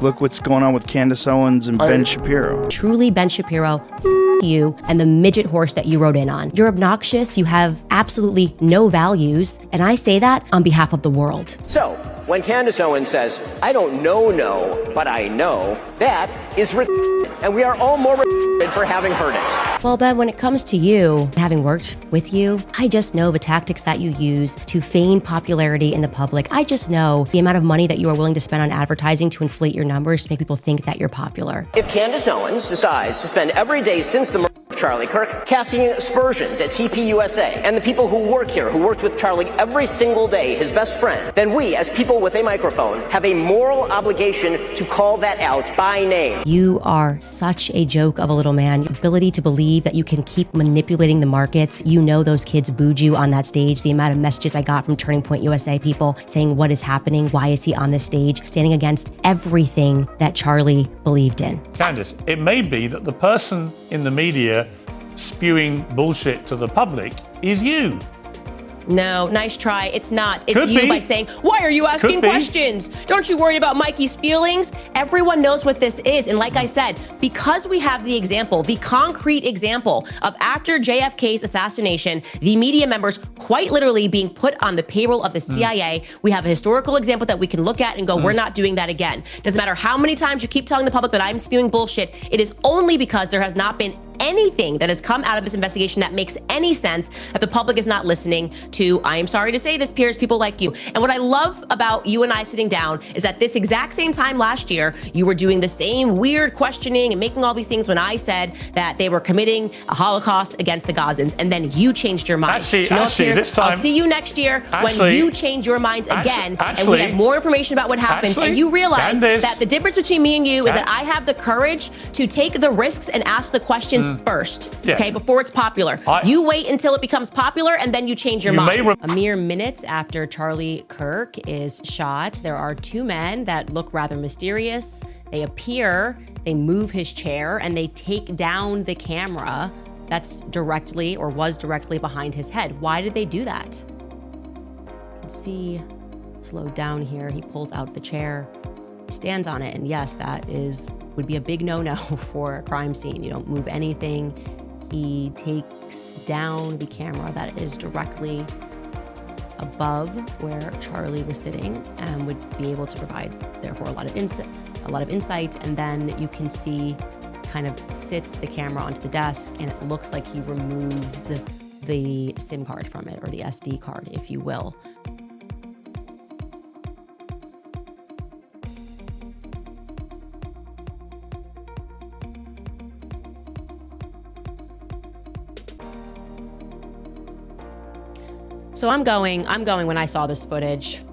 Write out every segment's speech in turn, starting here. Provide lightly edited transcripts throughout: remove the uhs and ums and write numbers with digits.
Look what's going on with Candace Owens and Ben Shapiro. Truly, Ben Shapiro, you and the midget horse that you rode in on. You're obnoxious, you have absolutely no values, and I say that on behalf of the world. So, when Candace Owens says, I don't know, but I know, that is and we are all more for having heard it. Well, Ben, when it comes to you, having worked with you, I just know the tactics that you use to feign popularity in the public. I just know the amount of money that you are willing to spend on advertising to inflate your numbers to make people think that you're popular. If Candace Owens decides to spend every day since the murder of Charlie Kirk casting aspersions at TPUSA and the people who work here, who worked with Charlie every single day, his best friend, then we, as people with a microphone, have a moral obligation to call that out by name. You are such a joke of a little man. Your ability to believe that you can keep manipulating the markets. You know those kids booed you on that stage. The amount of messages I got from Turning Point USA people saying, what is happening? Why is he on this stage? Standing against everything that Charlie believed in. Candace, it may be that the person in the media spewing bullshit to the public is you. No, nice try. It's not. It's Could you be. By saying, why are you asking questions? Don't you worry about Mikey's feelings? Everyone knows what this is. And like I said, because we have the example, the concrete example of after JFK's assassination, the media members quite literally being put on the payroll of the CIA, we have a historical example that we can look at and go, we're not doing that again. Doesn't matter how many times you keep telling the public that I'm spewing bullshit, it is only because there has not been anything that has come out of this investigation that makes any sense that the public is not listening to. I am sorry to say this, Piers, people like you. And what I love about you and I sitting down is that this exact same time last year, you were doing the same weird questioning and making all these things when I said that they were committing a Holocaust against the Gazans, and then you changed your mind. Actually, Piers, this time, I'll see you next year when you change your mind again, and we have more information about what happened, and you realize that the difference between me and you is that I have the courage to take the risks and ask the questions first, okay, before it's popular. You wait until it becomes popular and then you change your mind. A mere minutes after Charlie Kirk is shot, there are two men that look rather mysterious. They appear, they move his chair, and they take down the camera that's directly or was directly behind his head. Why did they do that? You can see, slowed down here, he pulls out the chair, he stands on it, and yes, that would be a big no-no for a crime scene. You don't move anything. He takes down the camera that is directly above where Charlie was sitting and would be able to provide, therefore, a lot of insight. And then you can see kind of sits the camera onto the desk, and it looks like he removes the SIM card from it, or the SD card, if you will. So I'm going when I saw this footage,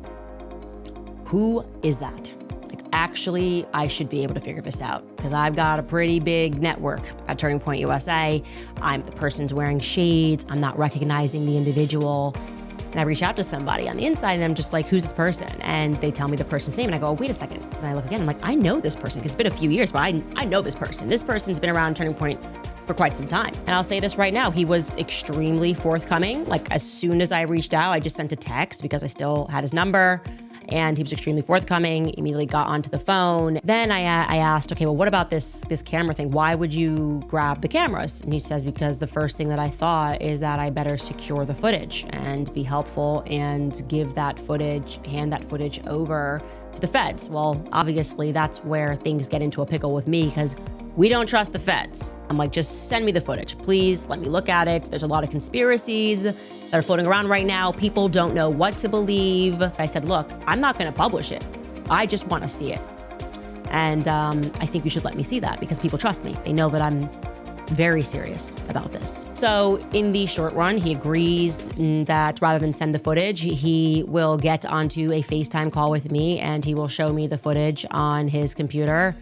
who is that? Like, actually, I should be able to figure this out because I've got a pretty big network at Turning Point USA. The person's wearing shades. I'm not recognizing the individual. And I reach out to somebody on the inside and I'm just like, who's this person? And they tell me the person's name and I go, oh, wait a second. And I look again, I'm like, I know this person. It's been a few years, but I know this person. This person's been around Turning Point for quite some time. And I'll say this right now, he was extremely forthcoming. Like, as soon as I reached out, I just sent a text because I still had his number, and he was extremely forthcoming, immediately got onto the phone. Then I asked, okay, well, what about this camera thing? Why would you grab the cameras? And he says, because the first thing that I thought is that I better secure the footage and be helpful and hand that footage over to the feds. Well, obviously that's where things get into a pickle with me because we don't trust the feds. I'm like, just send me the footage. Please let me look at it. There's a lot of conspiracies that are floating around right now. People don't know what to believe. I said, look, I'm not gonna publish it. I just wanna see it. And I think you should let me see that because people trust me. They know that I'm very serious about this. So in the short run, he agrees that rather than send the footage, he will get onto a FaceTime call with me and he will show me the footage on his computer.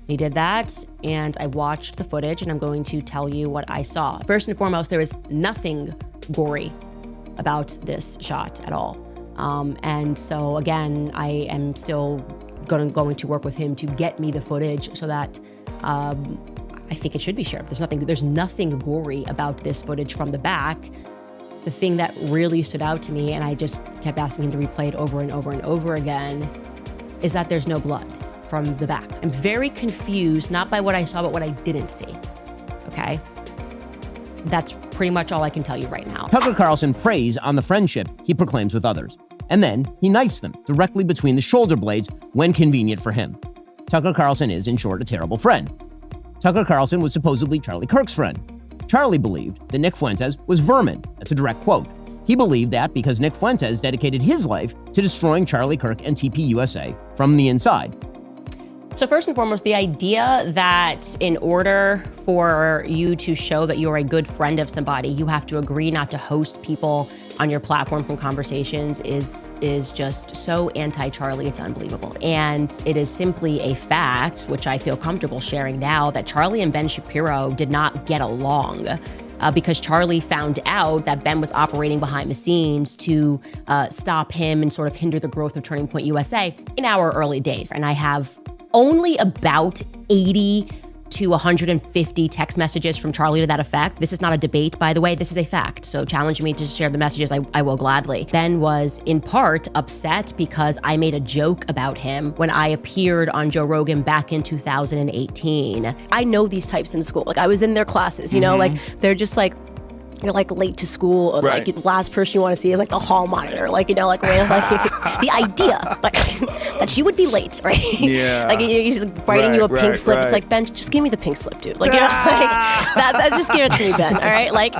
He did that, and I watched the footage, and I'm going to tell you what I saw. First and foremost, there is nothing gory about this shot at all. And so again, I am still going to work with him to get me the footage so that I think it should be shared. There's nothing gory about this footage from the back. The thing that really stood out to me, and I just kept asking him to replay it over and over and over again, is that there's no blood. from the back. I'm very confused, not by what I saw, but what I didn't see, okay? That's pretty much all I can tell you right now. Tucker Carlson preys on the friendship he proclaims with others, and then he knifes them directly between the shoulder blades when convenient for him. Tucker Carlson is, in short, a terrible friend. Tucker Carlson was supposedly Charlie Kirk's friend. Charlie believed that Nick Fuentes was vermin. That's a direct quote. He believed that because Nick Fuentes dedicated his life to destroying Charlie Kirk and TPUSA from the inside. So first and foremost, the idea that in order for you to show that you're a good friend of somebody, you have to agree not to host people on your platform from conversations is just so anti-Charlie, it's unbelievable. And it is simply a fact, which I feel comfortable sharing now, that Charlie and Ben Shapiro did not get along. Because Charlie found out that Ben was operating behind the scenes to stop him and sort of hinder the growth of Turning Point USA in our early days. And I have only about 80 to 150 text messages from Charlie to that effect. This is not a debate, by the way. This is a fact. So challenge me to share the messages. I will gladly. Ben was in part upset because I made a joke about him when I appeared on Joe Rogan back in 2018. I know these types in school. Like I was in their classes, you know, like they're just like, you're like late to school, or like the last person you want to see is like the hall monitor, like, you know, like, the idea like that you would be late, right? Yeah. Like he's writing you a pink slip. It's like, Ben, just give me the pink slip, dude. Like, you know, like that just give it to me, Ben. All right, like.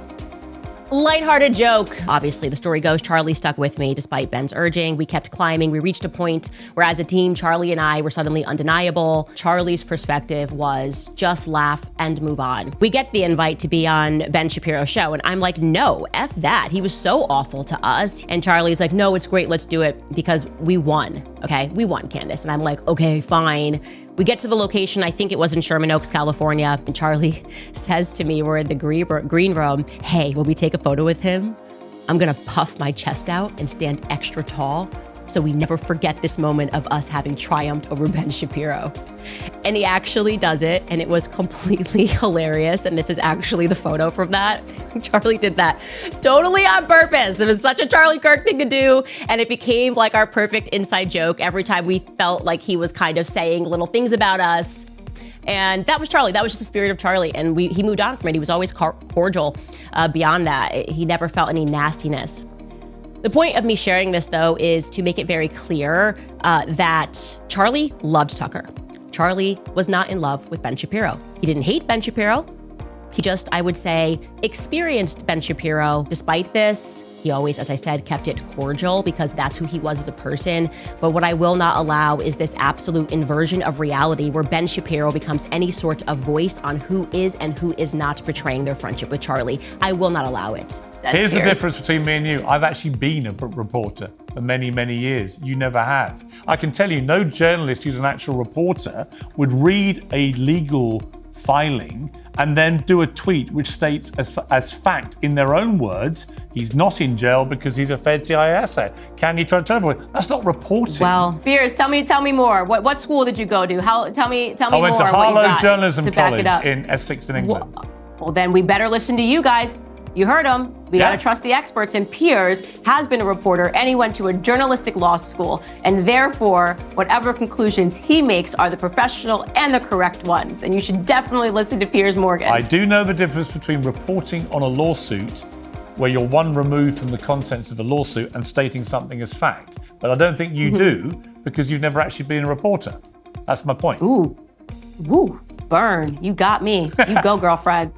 Lighthearted joke. Obviously, the story goes, Charlie stuck with me despite Ben's urging. We kept climbing. We reached a point where as a team, Charlie and I were suddenly undeniable. Charlie's perspective was just laugh and move on. We get the invite to be on Ben Shapiro's show, and I'm like, no, F that. He was so awful to us. And Charlie's like, no, it's great. Let's do it because we won. Okay, we won, Candace. And I'm like, okay, fine. We get to the location, I think it was in Sherman Oaks, California, and Charlie says to me, we're in the green room, hey, will we take a photo with him? I'm gonna puff my chest out and stand extra tall so we never forget this moment of us having triumphed over Ben Shapiro. And he actually does it, and it was completely hilarious, and this is actually the photo from that. Charlie did that totally on purpose. It was such a Charlie Kirk thing to do, and it became like our perfect inside joke every time we felt like he was kind of saying little things about us. And that was Charlie. That was just the spirit of Charlie, and he moved on from it. He was always cordial beyond that. He never felt any nastiness. The point of me sharing this, though, is to make it very clear that Charlie loved Tucker. Charlie was not in love with Ben Shapiro. He didn't hate Ben Shapiro. He just, I would say, experienced Ben Shapiro. Despite this, he always, as I said, kept it cordial because that's who he was as a person. But what I will not allow is this absolute inversion of reality where Ben Shapiro becomes any sort of voice on who is and who is not betraying their friendship with Charlie. I will not allow it. Here's the difference between me and you. I've actually been a reporter for many, many years. You never have. I can tell you, no journalist who's an actual reporter would read a legal filing and then do a tweet which states as fact in their own words, he's not in jail because he's a Fed CIA asset. Can you try to avoid? That's not reporting. Well, Piers, tell me more. What school did you go to? Tell me more. I went to Harlow Journalism to back it College up. in Essex in England. Well, then we better listen to you guys. You heard him. We got to trust the experts. And Piers has been a reporter and he went to a journalistic law school. And therefore, whatever conclusions he makes are the professional and the correct ones. And you should definitely listen to Piers Morgan. I do know the difference between reporting on a lawsuit where you're one removed from the contents of a lawsuit and stating something as fact. But I don't think you do because you've never actually been a reporter. That's my point. Ooh, burn. You got me. You go, girlfriend.